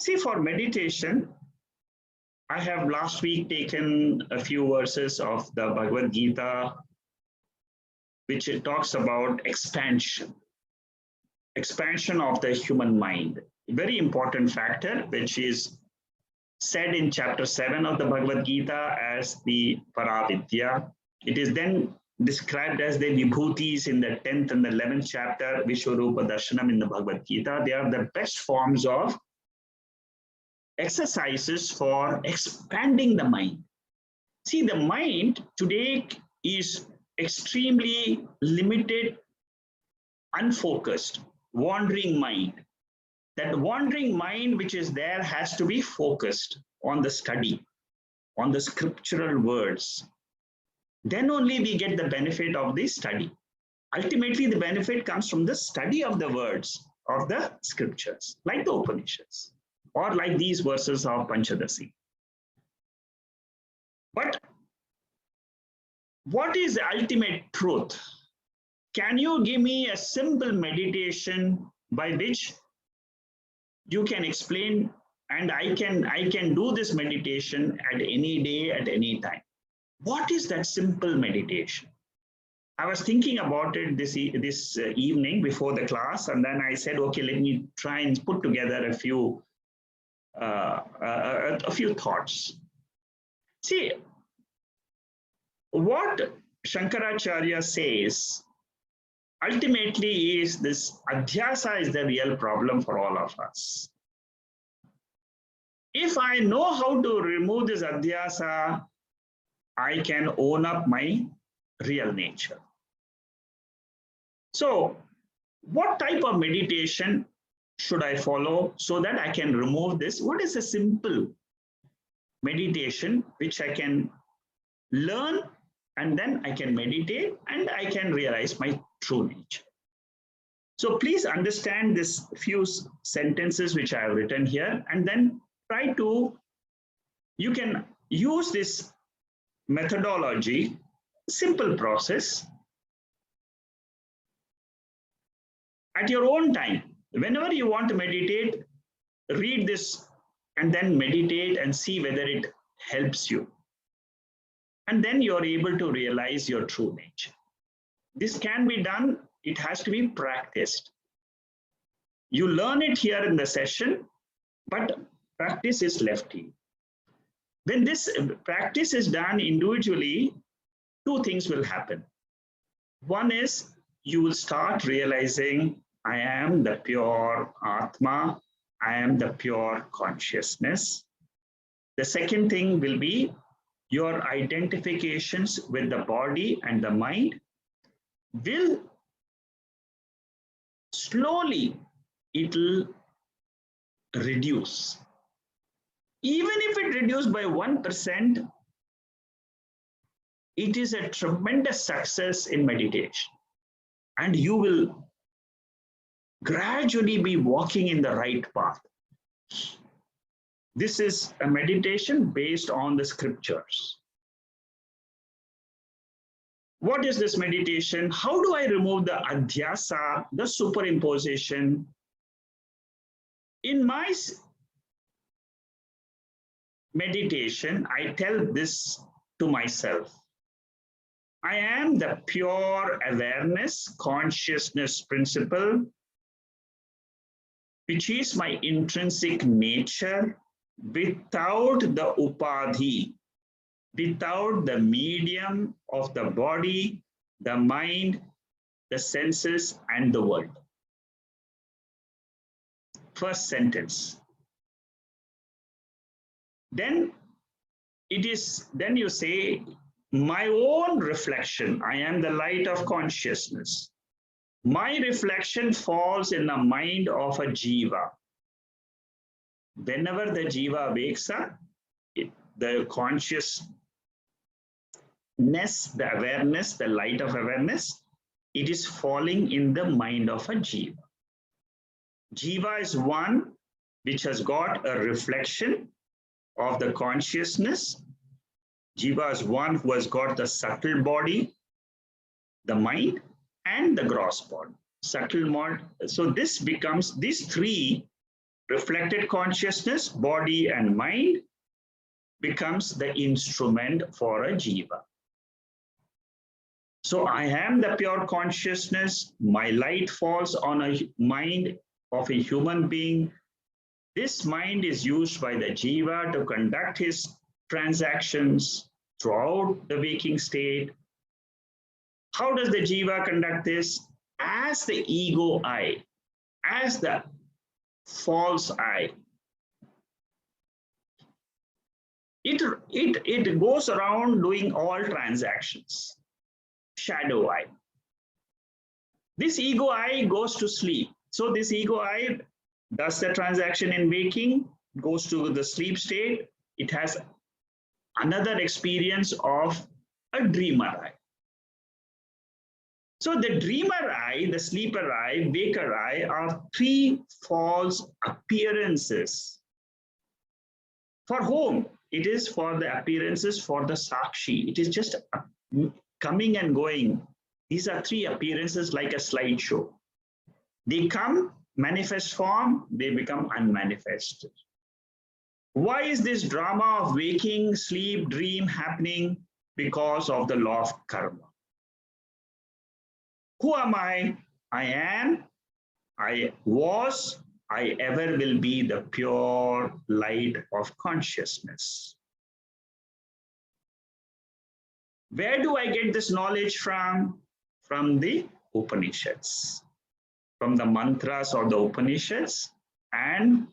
See, for meditation, I have last week taken a few verses of the Bhagavad Gita, which it talks about expansion of the human mind. A very important factor, which is said in chapter 7 of the Bhagavad Gita as the Paravidya. It is then described as the Vibhutis in the 10th and the 11th chapter, Vishwarupa Darshanam in the Bhagavad Gita. They are the best forms of exercises for expanding the mind. See, the mind today is extremely limited, unfocused, wandering mind. That wandering mind which is there has to be focused on the study, on the scriptural words. Then only we get the benefit of the study. Ultimately, the benefit comes from the study of the words of the scriptures, like the Upanishads, or like these verses of Panchadasi. But what is the ultimate truth? Can you give me a simple meditation by which you can explain, and I can do this meditation at any day, at any time? What is that simple meditation? I was thinking about it this evening before the class, and then I said, okay, let me try and put together a few thoughts. See, what Shankaracharya says ultimately is this adhyasa is the real problem for all of us. If I know how to remove this adhyasa, I can own up my real nature. So, what type of meditation should I follow so that I can remove this? What is a simple meditation which I can learn, and then I can meditate and I can realize my true nature? So please understand this few sentences which I have written here, and then try to, you can use this methodology, simple process, at your own time. Whenever you want to meditate, read this and then meditate and see whether it helps you. And then you're able to realize your true nature. This can be done, it has to be practiced. You learn it here in the session, but practice is left to you. When this practice is done individually, two things will happen. One is you will start realizing, I am the pure Atma, I am the pure consciousness. The second thing will be your identifications with the body and the mind will slowly, it'll reduce. Even if it reduces by 1%, it is a tremendous success in meditation. And you will gradually be walking in the right path. This is a meditation based on the scriptures. What is this meditation? How do I remove the adhyasa, the superimposition? In my meditation, I tell this to myself. I am the pure awareness, consciousness principle, which is my intrinsic nature, without the upadhi, without the medium of the body, the mind, the senses, and the world. First sentence. Then you say, my own reflection, I am the light of consciousness. My reflection falls in the mind of a jiva. Whenever the jiva wakes up, the consciousness, the awareness, the light of awareness, it is falling in the mind of a jiva. Jiva is one which has got a reflection of the consciousness. Jiva is one who has got the subtle body, the mind, and the gross body. Subtle mind. So this becomes, these three reflected consciousness, body and mind, becomes the instrument for a jiva. So I am the pure consciousness. My light falls on a mind of a human being. This mind is used by the jiva to conduct his transactions throughout the waking state. How does the jiva conduct this? As the ego I, as the false I. It goes around doing all transactions. Shadow I. This ego I goes to sleep. So this ego I does the transaction in waking, goes to the sleep state. It has another experience of a dreamer I. So the dreamer I, the sleeper I, waker I are three false appearances. For whom? It is for the appearances for the Sakshi. It is just coming and going. These are three appearances like a slideshow. They come, manifest form, they become unmanifested. Why is this drama of waking, sleep, dream happening? Because of the law of karma. Who am I? I am, I was, I ever will be the pure light of consciousness. Where do I get this knowledge from? From the Upanishads, from the mantras of the Upanishads and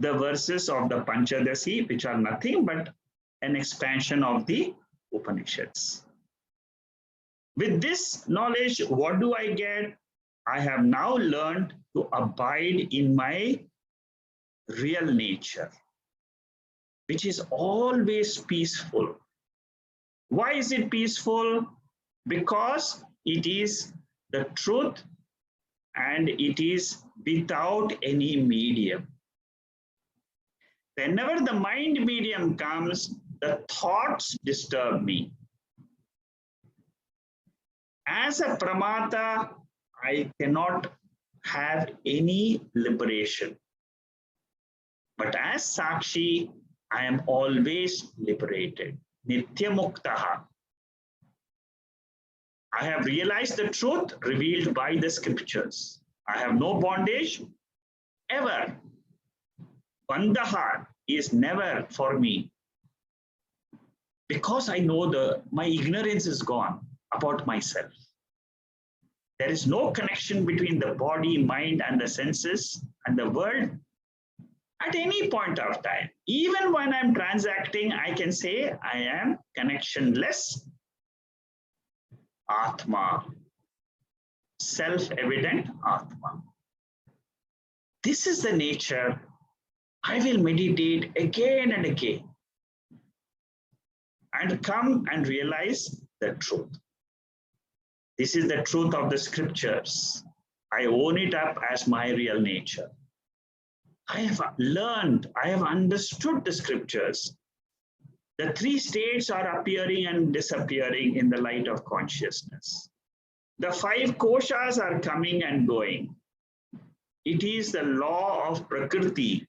the verses of the Panchadasi, which are nothing but an expansion of the Upanishads. With this knowledge, what do I get? I have now learned to abide in my real nature, which is always peaceful. Why is it peaceful? Because it is the truth and it is without any medium. Whenever the mind medium comes, the thoughts disturb me. As a pramata, I cannot have any liberation. But as Sakshi, I am always liberated. Nitya Muktaha. I have realized the truth revealed by the scriptures. I have no bondage ever. Bandha is never for me. Because I know my ignorance is gone about myself. There is no connection between the body, mind, and the senses and the world at any point of time. Even when I'm transacting, I can say I am connectionless Atma, self-evident Atma. This is the nature. I will meditate again and again and come and realize the truth. This is the truth of the scriptures. I own it up as my real nature. I have learned, I have understood the scriptures. The three states are appearing and disappearing in the light of consciousness. The five koshas are coming and going. It is the law of Prakriti,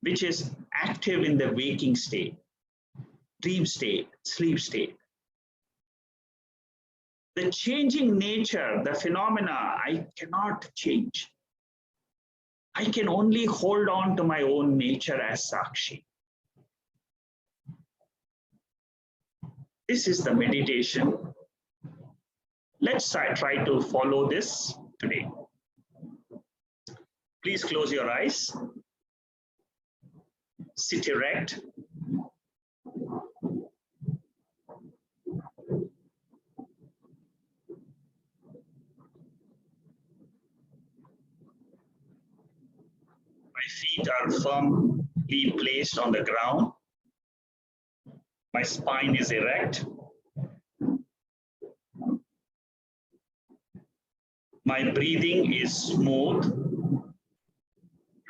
which is active in the waking state, dream state, sleep state. The changing nature, the phenomena, I cannot change. I can only hold on to my own nature as Sakshi. This is the meditation. Let's try to follow this today. Please close your eyes. Sit erect. My feet are firmly placed on the ground. My spine is erect. My breathing is smooth,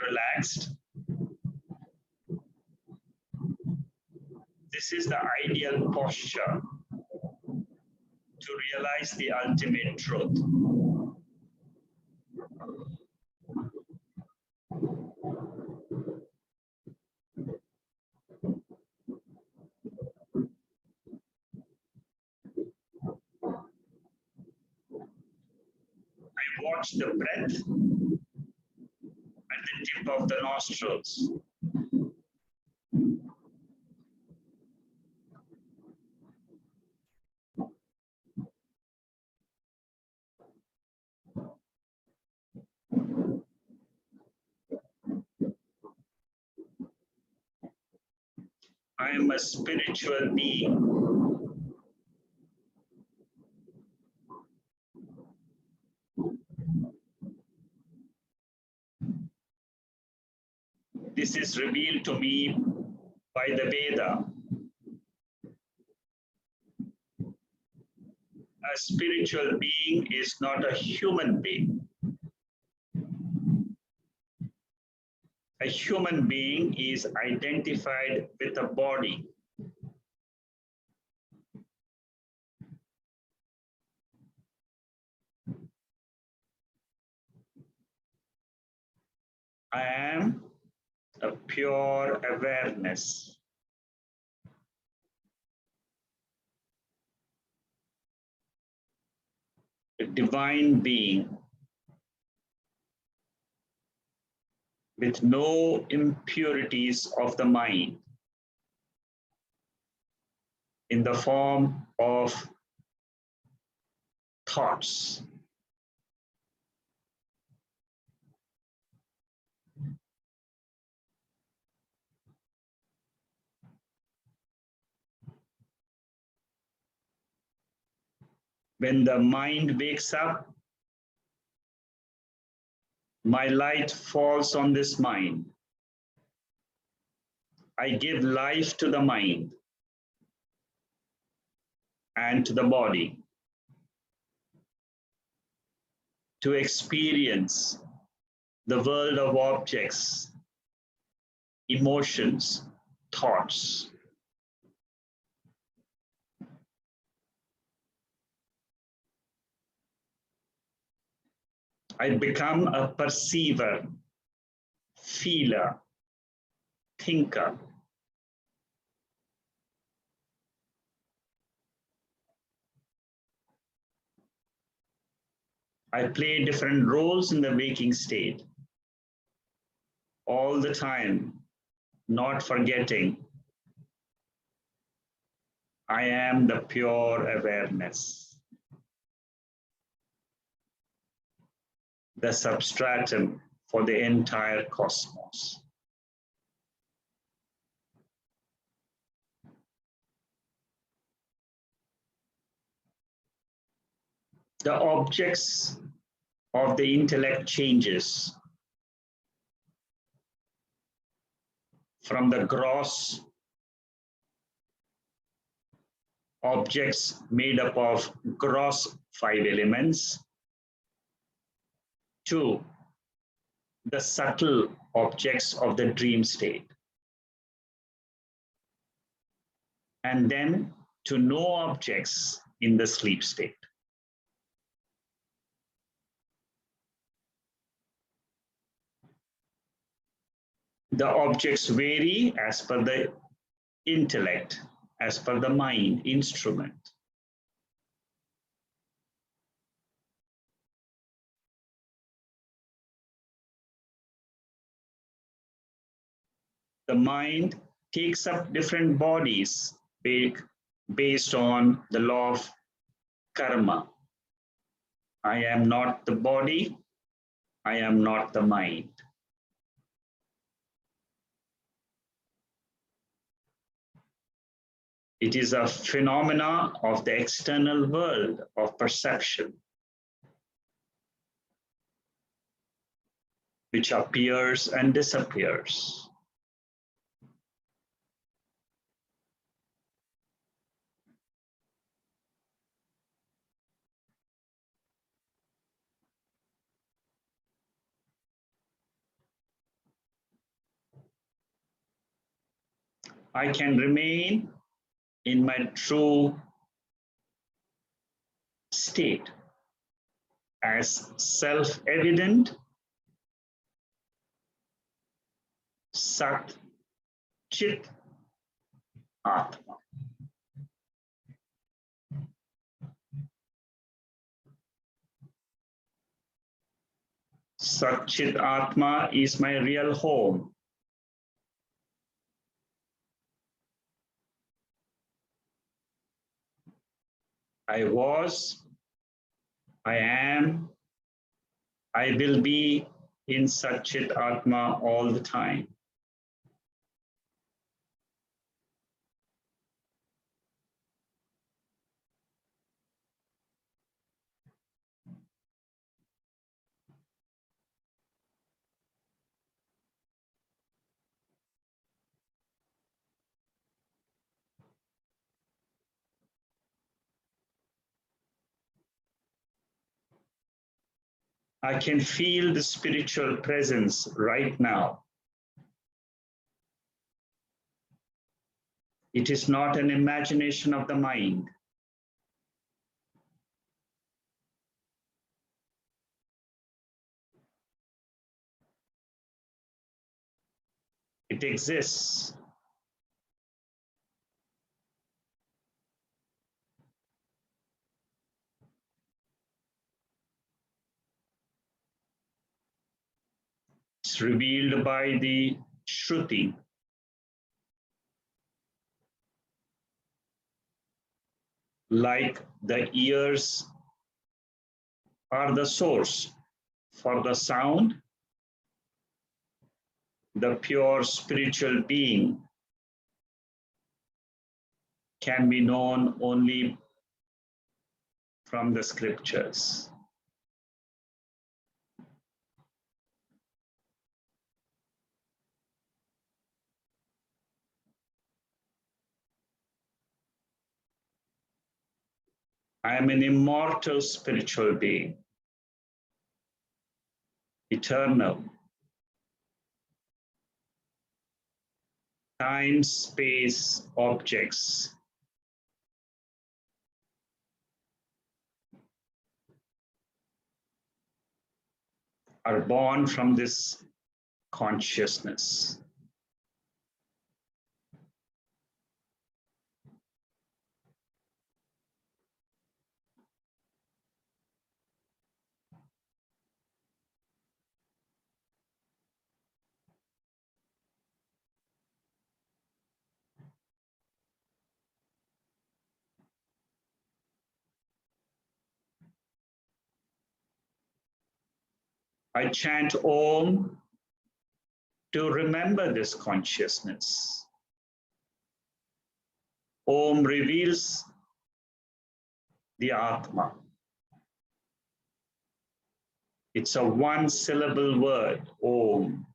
relaxed. This is the ideal posture to realize the ultimate truth. watch the breath at the tip of the nostrils. I am a spiritual being. This is revealed to me by the Veda. A spiritual being is not a human being. A human being is identified with a body. I am a pure awareness. A divine being with no impurities of the mind in the form of thoughts. When the mind wakes up, my light falls on this mind. I give life to the mind and to the body to experience the world of objects, emotions, thoughts. I become a perceiver, feeler, thinker. I play different roles in the waking state, all the time, not forgetting I am the pure awareness, the substratum for the entire cosmos. The objects of the intellect changes from the gross objects made up of gross 5 elements to the subtle objects of the dream state, and then to no objects in the sleep state. The objects vary as per the intellect, as per the mind instrument. The mind takes up different bodies based on the law of karma. I am not the body, I am not the mind. It is a phenomena of the external world of perception, which appears and disappears. I can remain in my true state as self-evident, Sat, Chit, Atma. Satchit Atma is my real home. I was, I am, I will be in Satchit Atma all the time. I can feel the spiritual presence right now. It is not an imagination of the mind. It exists. It's revealed by the Shruti. Like the ears are the source for the sound, the pure spiritual being can be known only from the scriptures. I am an immortal spiritual being, eternal. Time, space, objects are born from this consciousness. I chant Om to remember this consciousness. Om reveals the Atma. It's a one-syllable word, Om.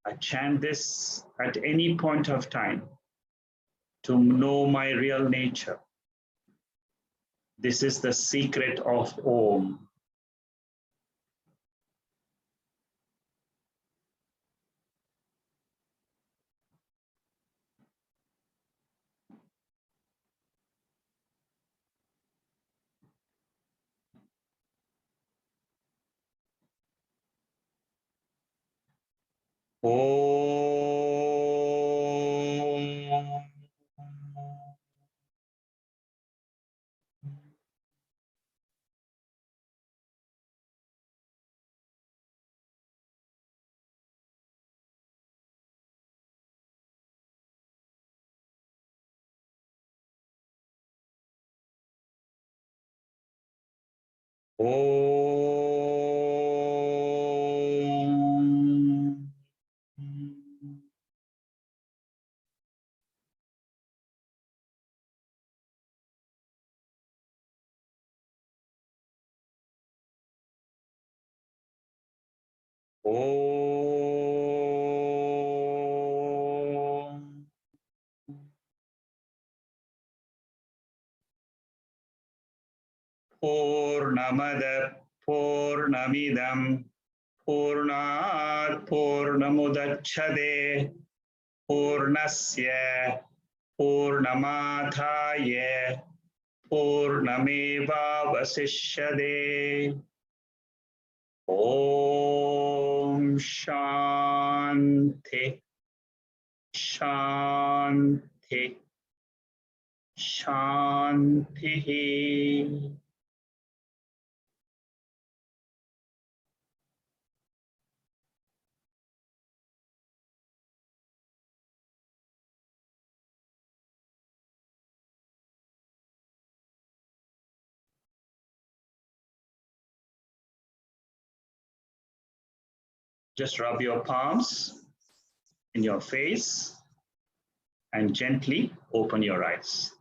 I chant this at any point of time to know my real nature. This is the secret of Om. Om. Om. Om. Purnamada Purnamidam Purnat Purnamudachade Purnasya Purnamathaya Purnameva Vasishyade. Om Shanti Shanti Shanti. Just rub your palms in your face and gently open your eyes.